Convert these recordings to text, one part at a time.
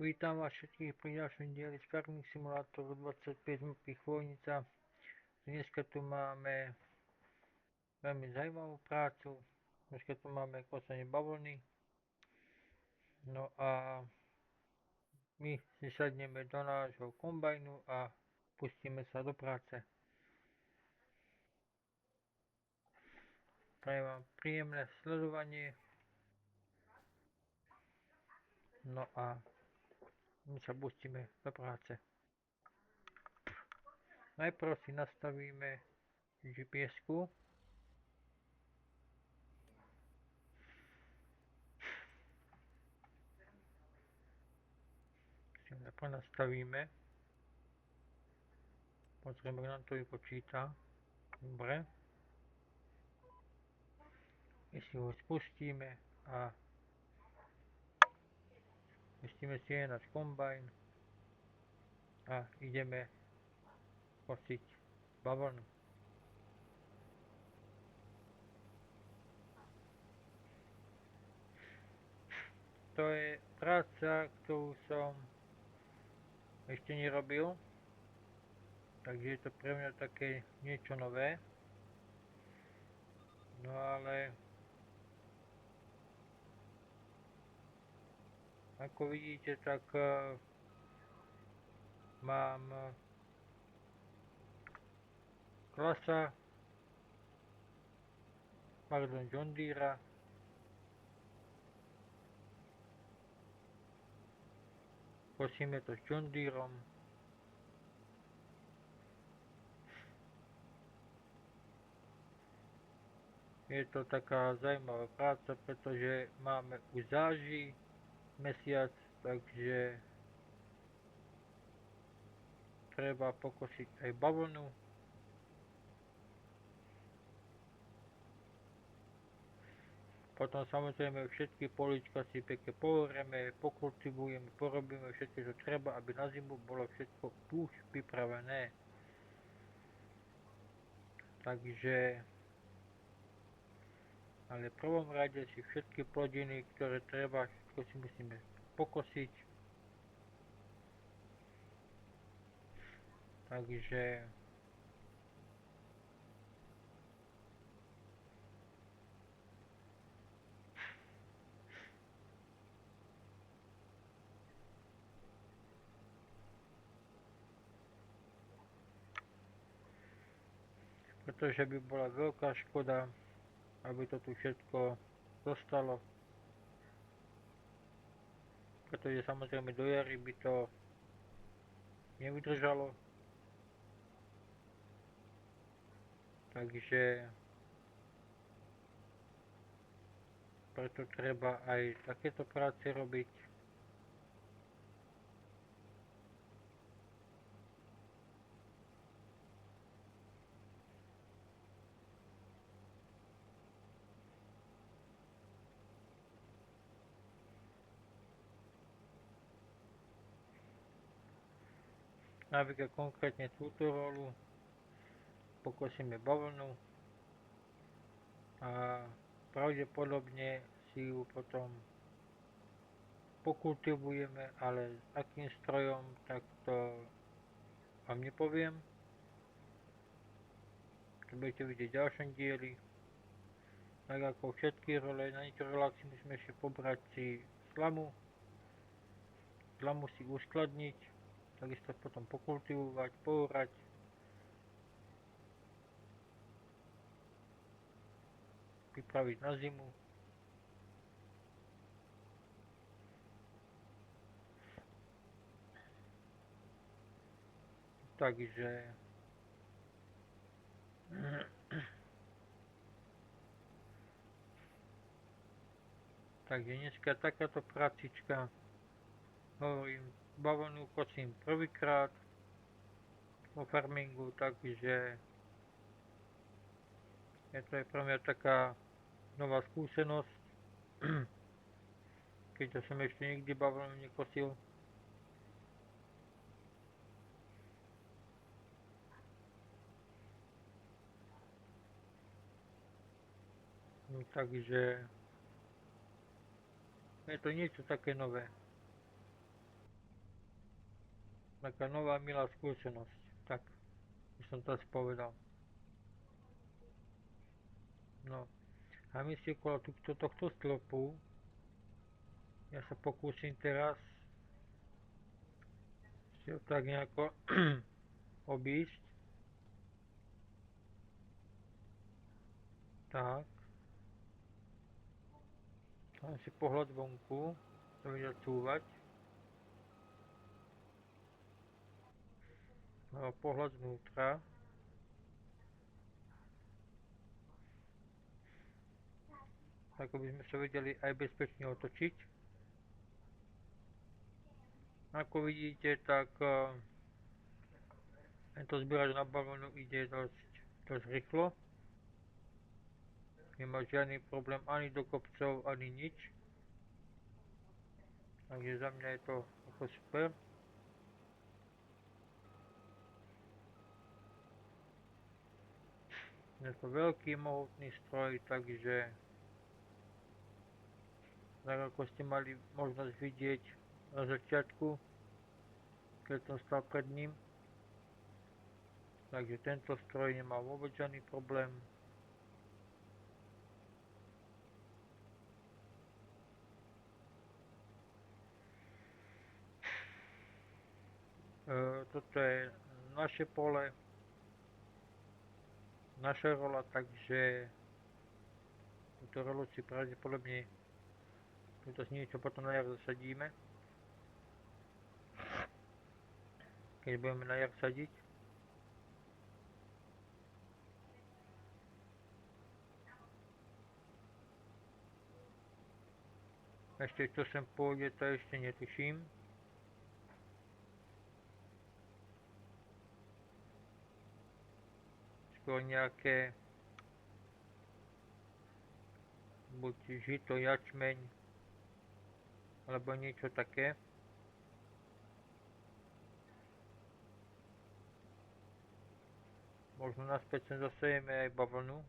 Vítam vás všetkých pri ďalšom dieli z Farming Simulatoru 25 mapy Chvojnica. Dneska tu máme veľmi zaujímavú prácu. Dneska tu máme kosenie bavlny. No a my si sadneme do nášho kombajnu a pustíme sa do práce. Prajem vám príjemné sledovanie. No a my sa pustíme do práce. Najprv si nastavíme GPS-ku. Si najprv nastavíme. Pozrieme, ak nám to vypočíta. Dobre. My si ho spustíme a pustíme si aj náš kombajn a ideme kosiť bavlnu. To je práca, ktorú som ešte nerobil, takže je to pre mňa také niečo nové. No ale ako vidíte, tak mám John Deere. Kosíme to s John Deerom. Je to taká zaujímavá práca, pretože máme už září mesiac, takže treba pokosiť aj bavlnu. Potom samozrejme všetky políčka si pekne pooreme, pokultivujeme, porobíme všetko, čo treba, aby na zimu bolo všetko už pripravené. Takže, ale v prvom rade si všetky plodiny, ktoré treba, všetko si musíme pokosiť. Takže pretože by bola veľká škoda, aby to tu všetko zostalo. Pretože samozrejme do jary by to nevydržalo. Takže preto treba aj takéto práce robiť. Napríklad konkrétne túto rolu pokosíme bavlnu a pravdepodobne si ju potom pokultivujeme, ale s akým strojom, tak to vám nepoviem. To budete vidieť v ďalšom dieli. Tak ako všetky role, na niektorých rolách si musíme ešte pobrať si slamu si uskladniť, takisto potom pokultivovať, poorať. Pripraviť na zimu. Takže dneska takáto prácička, hovorím, bavlnu kosím prvýkrát vo farmingu, takže je to aj pre mňa taká nová skúsenosť, keďže som ešte nikdy bavlnu nekosil. No, takže je to niečo také nové. taká nová milá skúsenosť. Tak by som to spovedal. No a my si okolo tohto stropu ja sa pokúsim teraz si ho tak nejako obísť. Tak. Dám si pohľad vonku, to vedia cúvať. No, pohľad znútra. Tak aby sme sa vedeli aj bezpečne otočiť. Ako vidíte, tak tento zbierač na balónu ide dosť rýchlo. Nemá žiadny problém ani do kopcov, ani nič. Takže za mňa je to ako super. Je to veľký, mohutný stroj, takže tak ako ste mali možnosť vidieť na začiatku, keď som stal pred ním. Takže tento stroj nemá vôbec žiadny problém. Toto je naše pole, naša rola, takže túto rolu si pravdepodobne túto niečo potom na jar zasadíme, keď budeme na jar sadiť. Ešte čo sem pôjde, to ešte netuším. Skôr nejaké buď žito, jačmeň alebo niečo také. Možno naspäť sem zasejeme aj bavlnu.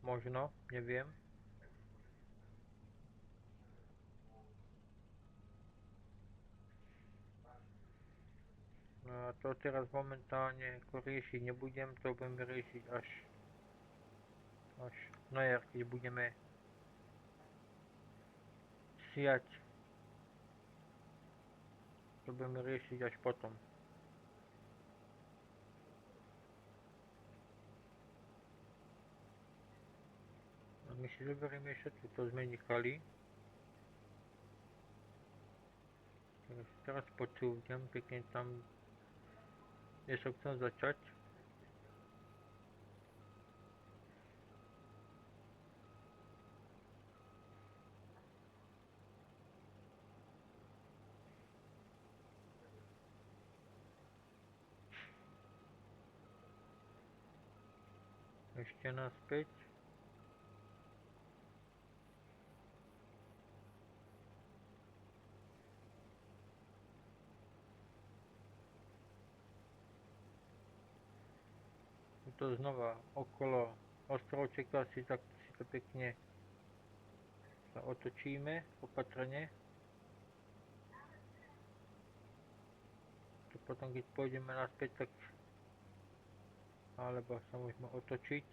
Možno, neviem. No a to teraz momentálne ako riešiť nebudem, to budeme riešiť až na jar, keď budeme siať. To budeme riešiť až potom. A my si zoberieme ešte túto sme nechali. Teraz počúvam pekne tam, kde sa chcem začať. Ešte naspäť. To znova okolo ostrovčeka si to pekne sa otočíme opatrne. To potom keď pôjdeme naspäť, tak alebo sa môžeme otočiť.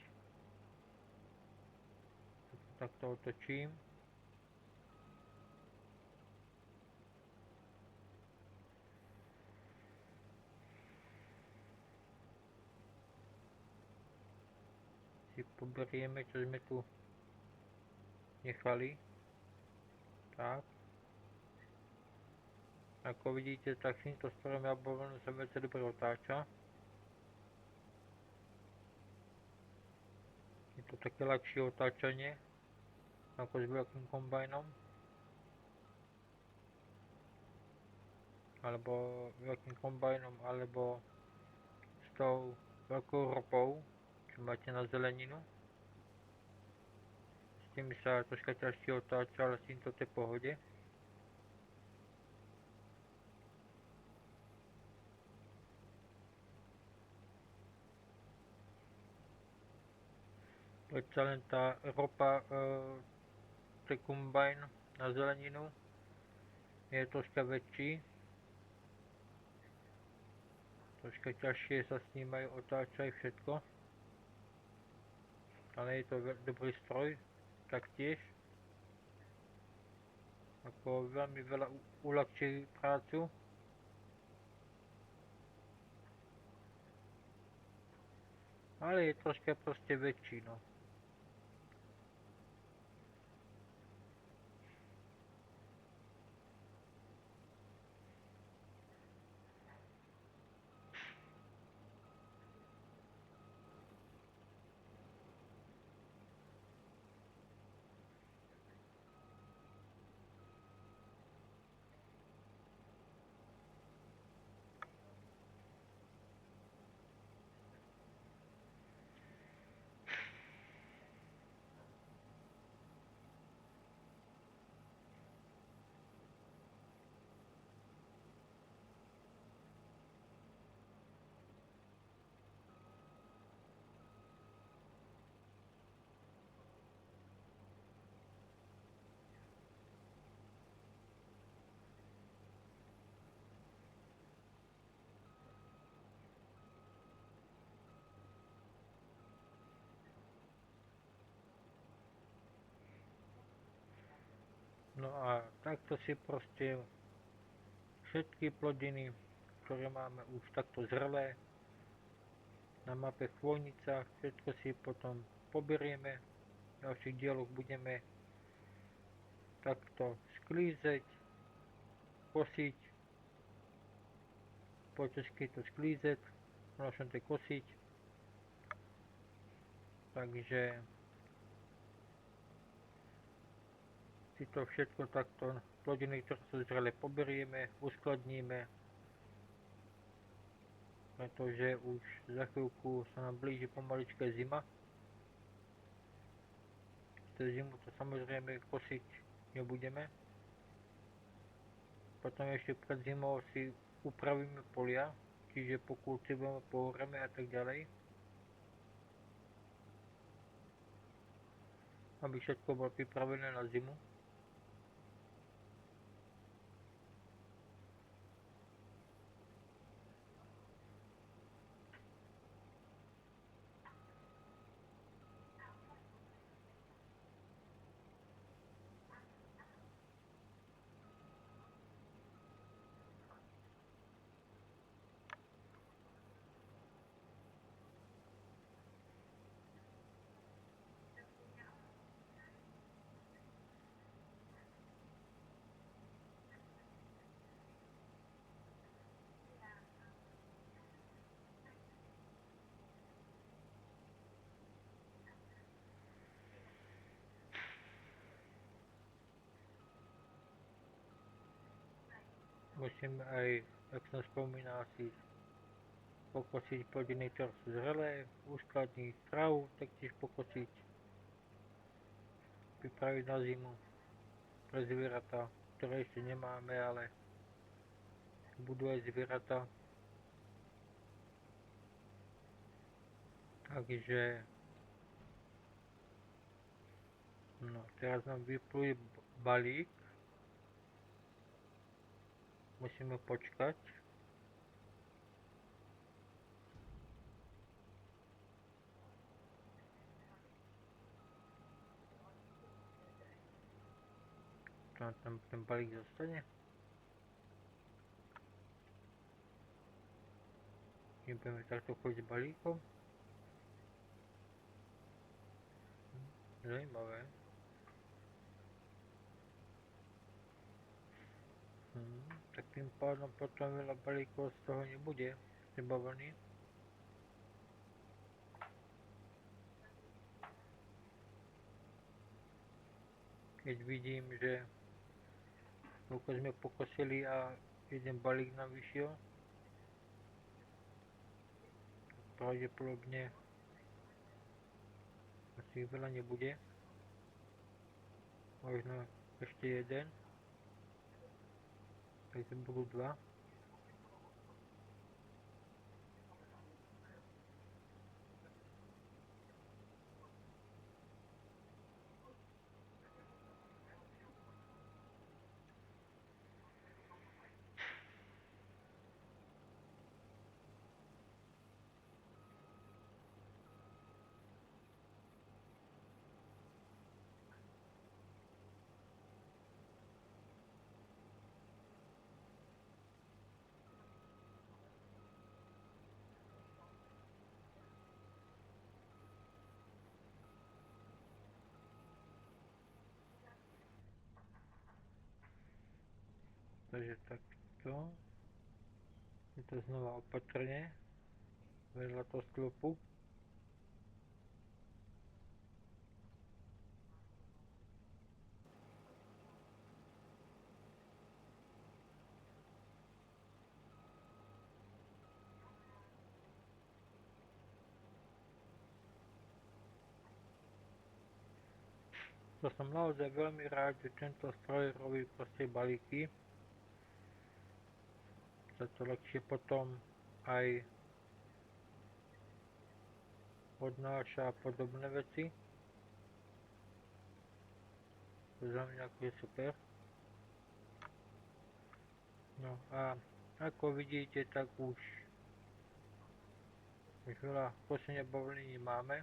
Takto otočím. Si poberieme, čo sme tu nechali. Tak. Ako vidíte, tak s týmto strojom a bavlnu sa veľmi dobre otáča. Je to také ľahšie otáčanie ako s veľkým kombajnom alebo veľkým kombajnom alebo s tou veľkou ropou, čo máte na zeleninu. S tými sa troška ťažšie otáča, ale s týmto to je v pohode. Predsa len tá ropa, ten kombajn na zeleninu je troška väčší. Troška ťažšie sa s ním aj otáča aj všetko. Ale je to dobrý stroj, taktiež. Ako veľmi veľa uľahčí prácu. Ale je troška proste väčší, no. No a takto si proste všetky plodiny, ktoré máme už takto zrelé na mape chvojnica, všetko si potom poberieme. V ďalších dieloch budeme takto sklízeť, kosiť, po česky to sklízeť, môžem to kosiť. Takže si to všetko takto, plodiny, ktoré sú zrelé, poberieme, uskladníme, pretože už za chvíľku sa nám blíži pomalička zima. Cez zimu to samozrejme kosiť nebudeme. Potom ešte pred zimou si upravíme polia, čiže pokultivujeme, pohoreme a tak ďalej. Aby všetko bolo pripravené na zimu. Musíme aj, jak som spomínal, si pokosiť plodiny, ktoré sú zrelé, uskladniť trávu, taktiež pokosiť, pripraviť na zimu pre zvieratá, ktoré ešte nemáme, ale budú aj zvieratá. Takže no, teraz nám vypluje balík. Musíme počkať. Tam ten balík zostane. Nebudeme takto chodiť s balíkom. Zajímavé. Tak tým pádom potom veľa balíkov z toho nebude vybavený. Keď vidím, že koľko sme pokosili a jeden balík nám vyšiel, pravdepodobne asi veľa nebude. Možno ešte jeden. Takže budú dva. Takže takto. Je to znova opatrne. Vedľa toho sklopu. To som naozaj veľmi rád, že tento stroj robí proste balíky. Sa to lepšie potom aj odnáša a podobné veci. To za mňa je super. No a ako vidíte, tak už veľa kosenia bavlny máme.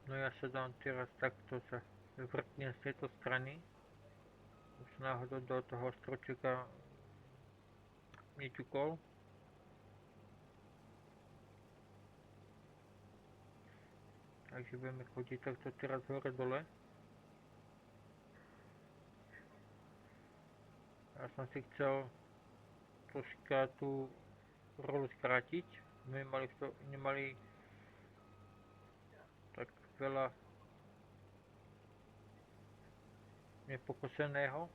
No ja sa dám teraz takto sa vrtnem z tejto strany. Už náhodou do toho stročeka neťukol. Takže budeme chodiť takto teraz hore dole. Ja som si chcel troška tú rolu skrátiť. My nemali tak veľa nepokoseného.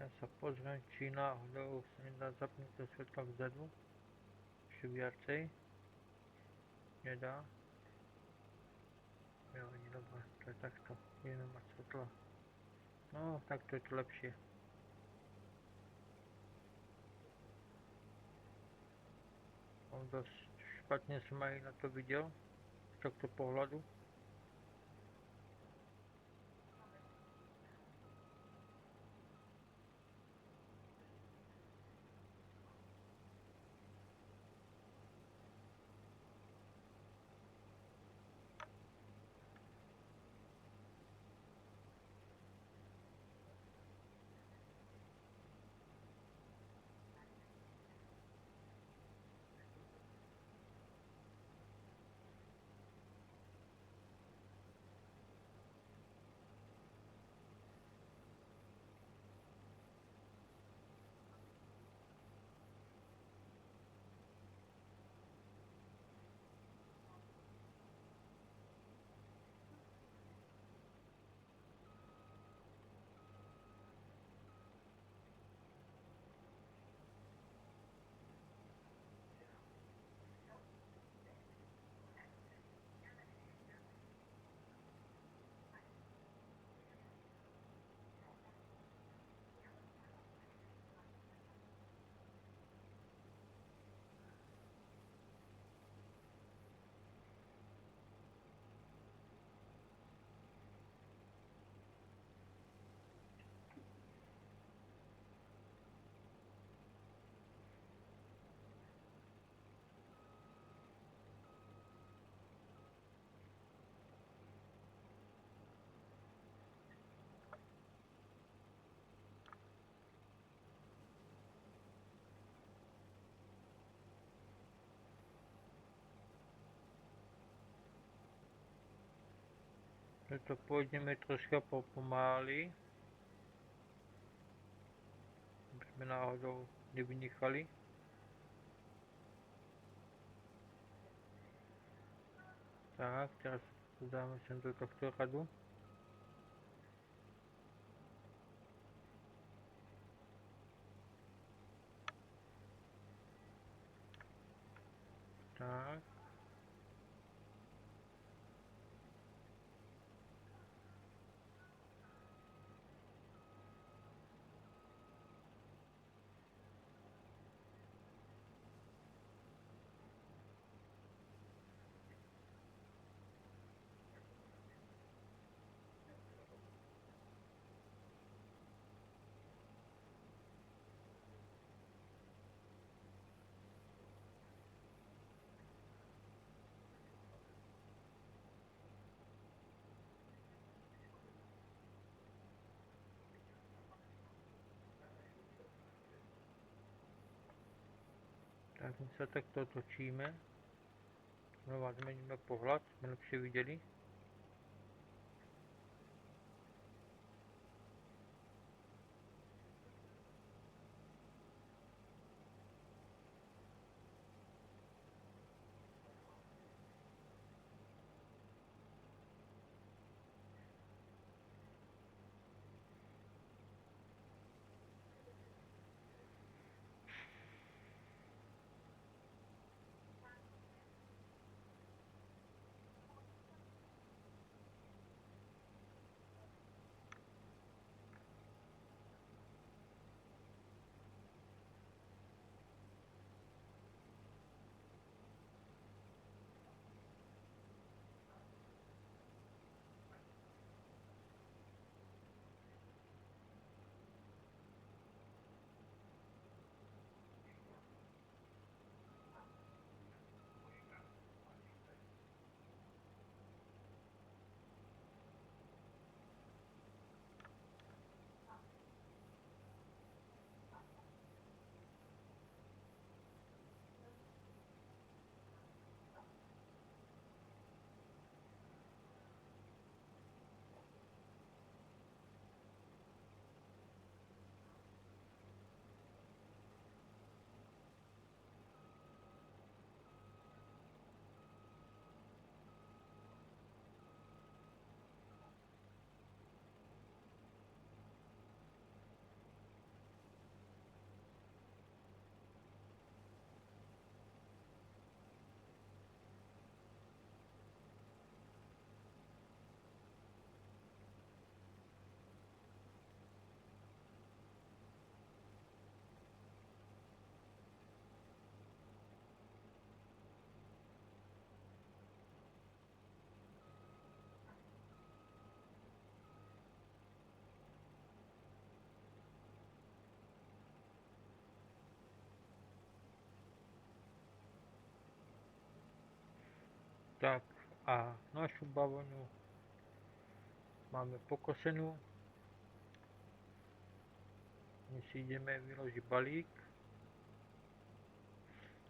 Ja sa pozriem, či náhodou sa nedá zapnúť to svetlo vzadu. Ešte viacej. Nedá. Jo, nie, dobré, to je takto. Ideme mať svetlo. No, takto je to lepšie. Dosť špatne som aj na to videl. Z tohto pohľadu. že to pôjdeme troška pomaly, aby sme náhodou nevynechali. Tak, teraz to dáme sem do tohto radu. Tak. Tak my sa takto točíme. Znova zmeníme pohľad, sme lepšie videli. Tak a našu bavlnu máme pokosenú. My si ideme vyložiť balík.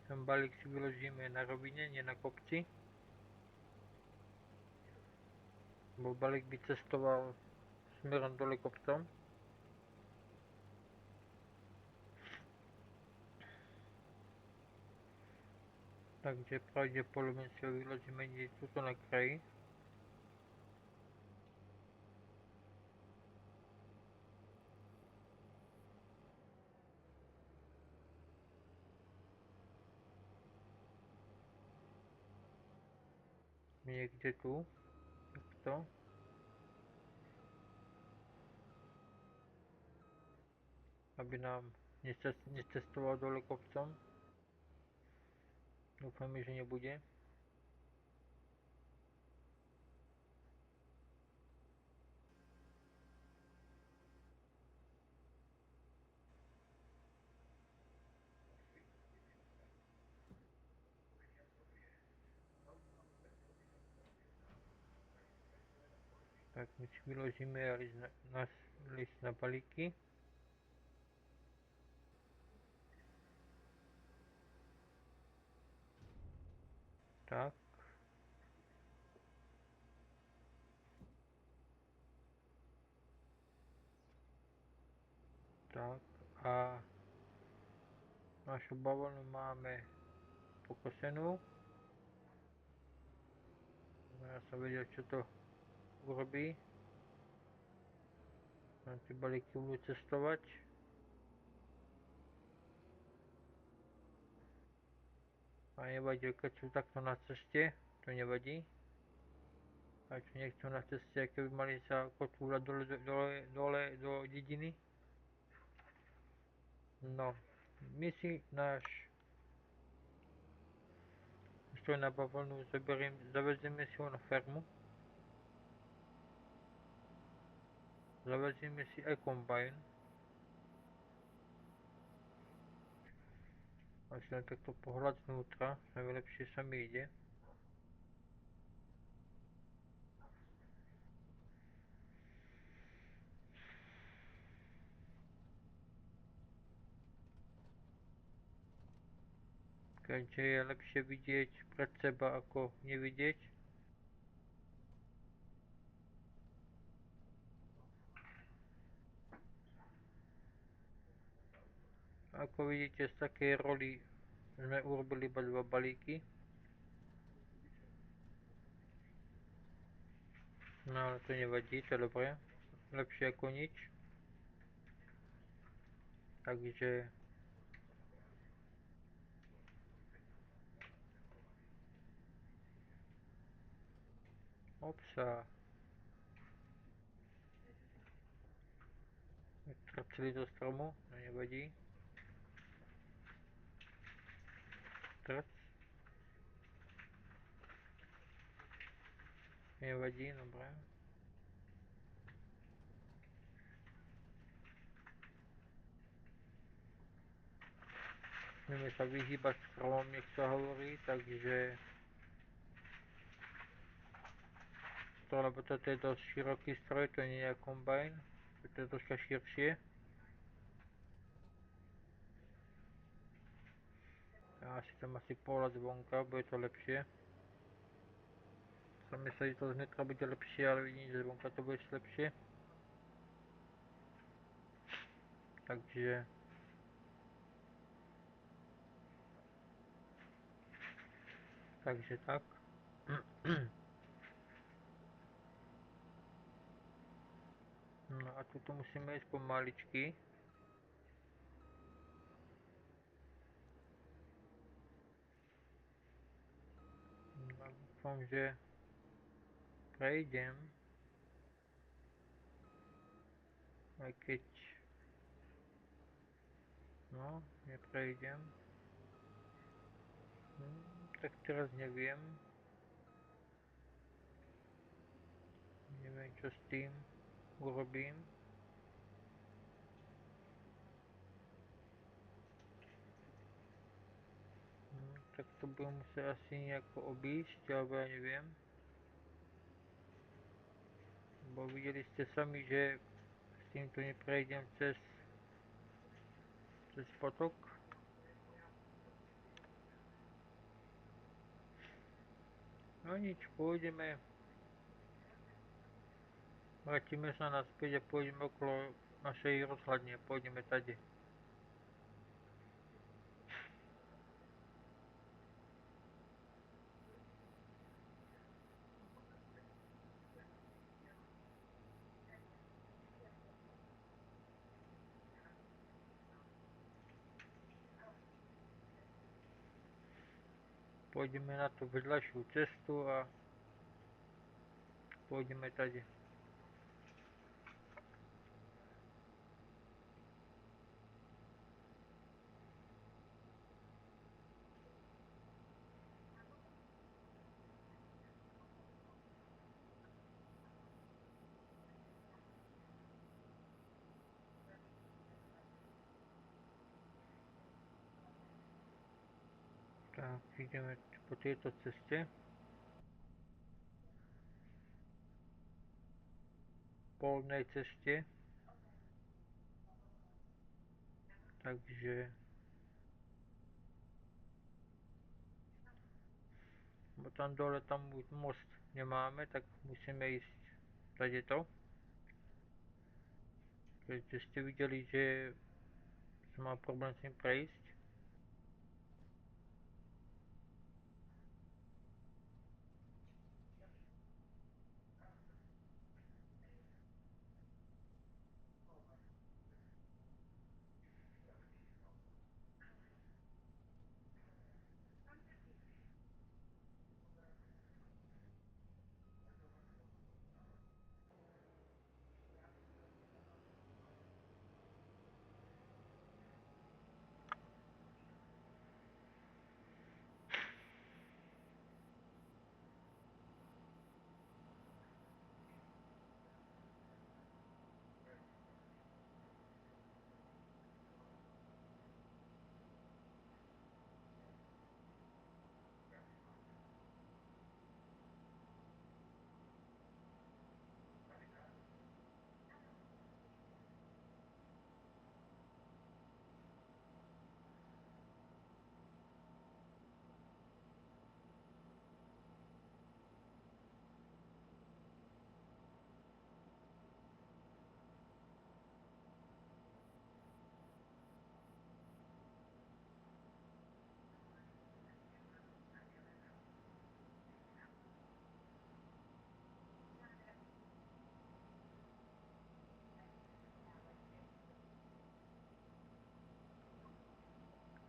Ten balík si vyložíme na rovine, nie na kopci. Bo balík by cestoval smerom dole kopcom. Takže pravdepodobne si ho vyložíme niekde tuto na kraji. Niekde tu. Takto. Aby nám necestoval dole kopcom. Dúfame, že nebude. Tak my si vyložíme list na balíky. Tak. Tak a našu bavlnu máme pokosenú. Ja som vedel, čo to urobí. Tam tie balíky budú cestovať. A nevadí, keď sú takto na ceste, to nevadí. A čo nechcú na ceste, keby mali sa kotúľať dole do dediny. No, my si náš stroj na bavlnu zavezieme si ho na fermu. Zavezieme si aj kombajn. A si len takto pohľad znútra, najlepšie sa mi ide. Keďže je lepšie vidieť pred seba ako nevidieť. Ako vidíte, z takej roli sme urobili iba 2 balíky. No ale to nevadí, to je dobré. Lepšie ako nič. Takže obsa. Trčili do stromu, no nevadí. Trc. Nevadí, dobré. Musíme sa vyhýbať stromom, nech sa hovorí, takže to, lebo toto je dosť široký stroj, to nie je kombajn, toto je troška širšie. Ja si tam asi pohľad zvonka, bude to lepšie. Sa mi sa, že to znútra bude lepšie, ale vidím, že zvonka to bude lepšie. Takže tak. No a tuto musíme ísť pomaličky. No, dúfam, že prejdem. Aj keď... No, neprejdem. Tak teraz neviem. Neviem, čo s tým urobím. Tak to budem musieť asi nejako obísť, alebo ja neviem. Bo videli ste sami, že s týmto neprejdem cez potok. No nič, pôjdeme. Vrátime sa naspäť a pôjdeme okolo našej rozhľadne, pôjdeme tady. Pôjdeme na tú vedľajšiu cestu a pôjdeme tady. Tak, ideme po tejto ceste. Polnej ceste. Takže... Bo tam dole, tam most nemáme, tak musíme ísť tadeto. Keďže ste videli, že som mal problém s ním prejsť.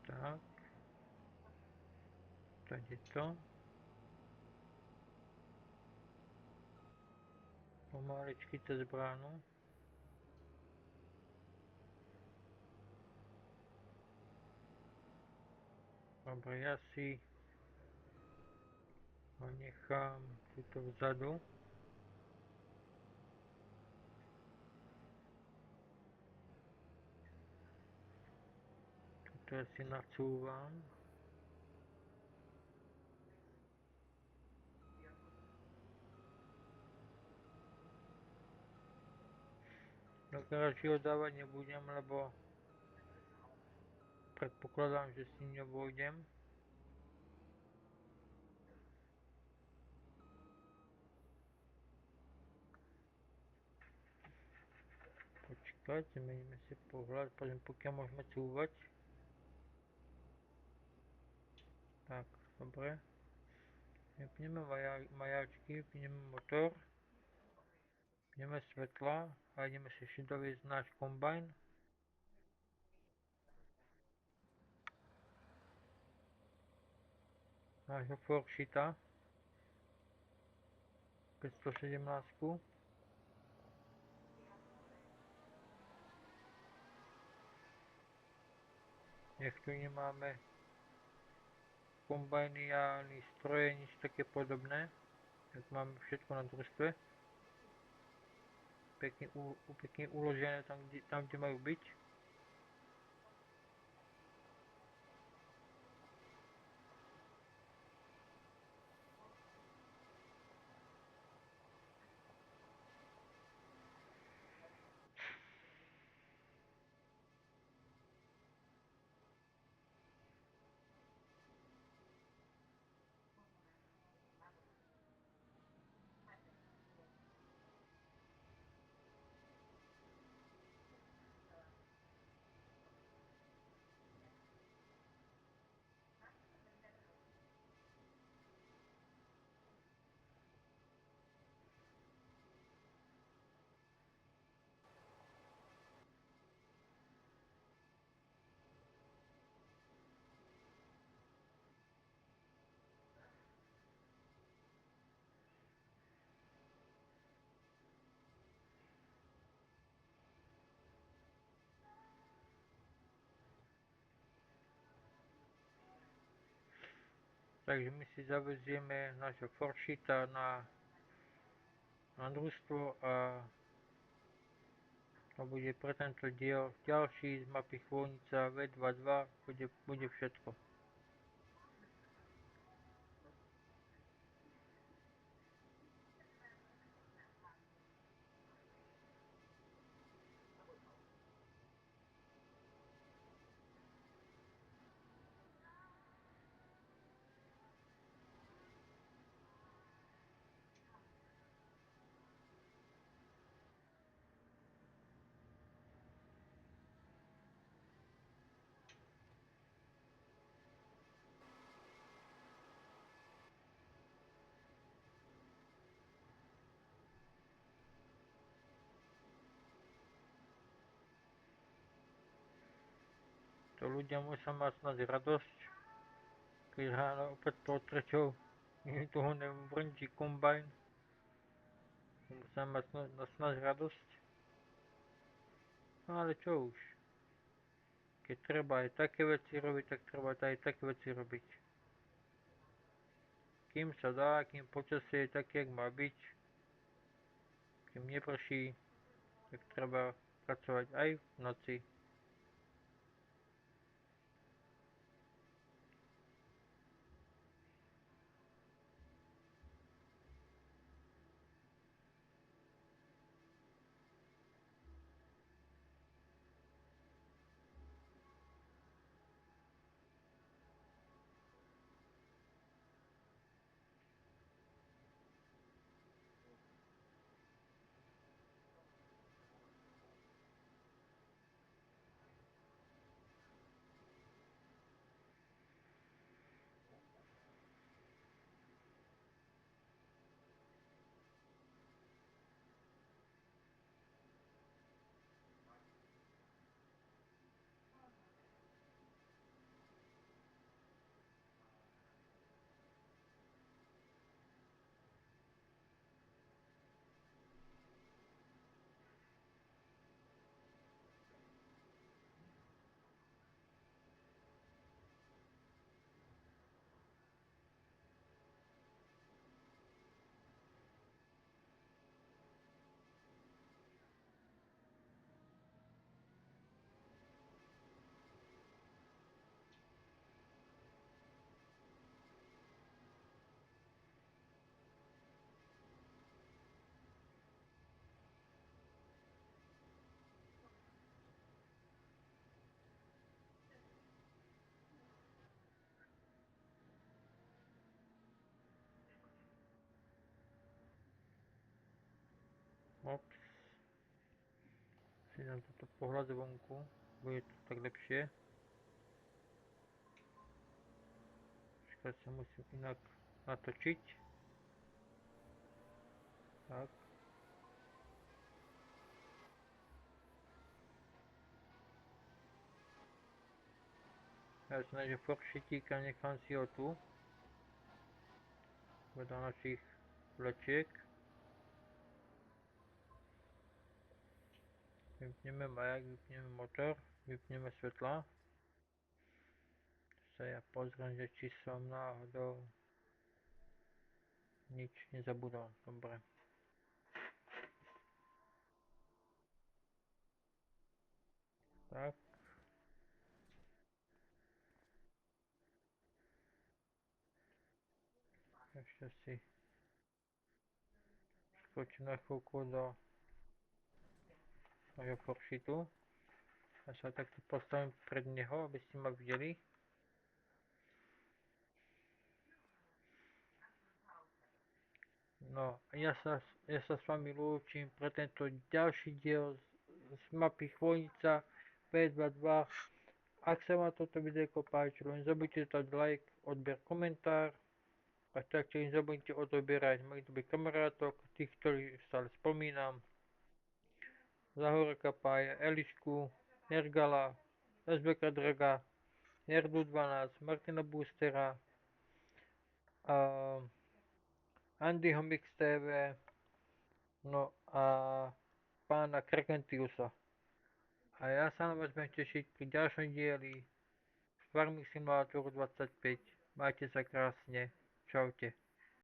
Tak, tady to. Pomaličky cez bránu. Dobre, ja si ho nechám tuto vzadu. Tuto ja si nacúvam. Do garáži ho dávať nebudem, lebo predpokladám, že s ním nevôjdem. Počkať, zmeníme si pohľad, pozriem, pokiaľ môžeme cúvať. Tak, dobre. Vypneme majáčky, vypneme motor. Vypneme svetla a ideme si ešte doviesť náš kombajn. Nášho Forshita 517. Nech tu nemáme kombajny ani stroje, nič také podobné. Tak máme všetko na družstve. Pekne uložené tam, kde majú byť. Takže my si zavezieme nášho Forshita na družstvo a to bude pre tento diel ďalší z mapy Chvojnica V22 bude všetko. To ľudia musia mať snad radosť, keď ráno opäť po treťou im tu vrnčí kombajn. Musia mať snad radosť. No ale čo už. Keď treba aj také veci robiť, tak treba aj také veci robiť. Kým sa dá, kým počasie je také, jak má byť, kým neprší, tak treba pracovať aj v noci. Ops. Si dám toto pohľad zvonku. Bude to tak lepšie. Počkať sa musím inak natočiť. Tak. Ja si nájdem foršitíka, nechám si ho tu. Vedľa našich vlečiek. Vypneme maják, vypneme motor, vypneme svetla. Sa ja pozriem, že či som náhodou nič nezabudol. Dobre. Tak. Ešte si skočím na chvíľku do mojho foršitu. Ja sa takto postavím pred neho, aby ste ma videli. No, ja sa s vami lúčim pre tento ďalší diel z mapy Chvojnica P22. Ak sa vám toto videjko páčilo, nezabudnite dať like, odber, komentár a taktiež nezabudnite odoberať mojich dobrých kamarátov, tých, ktorých stále spomínam. Zahora Kapája, Elišku, Nergala, SBK Draga, Nerdu 12, Martina Boostera, Andyho Mix TV, no a pána Krekentiusa. A ja sa na vás budem tešiť pri ďalšom dieli Farming Simulator 25. Majte sa krásne. Čaute.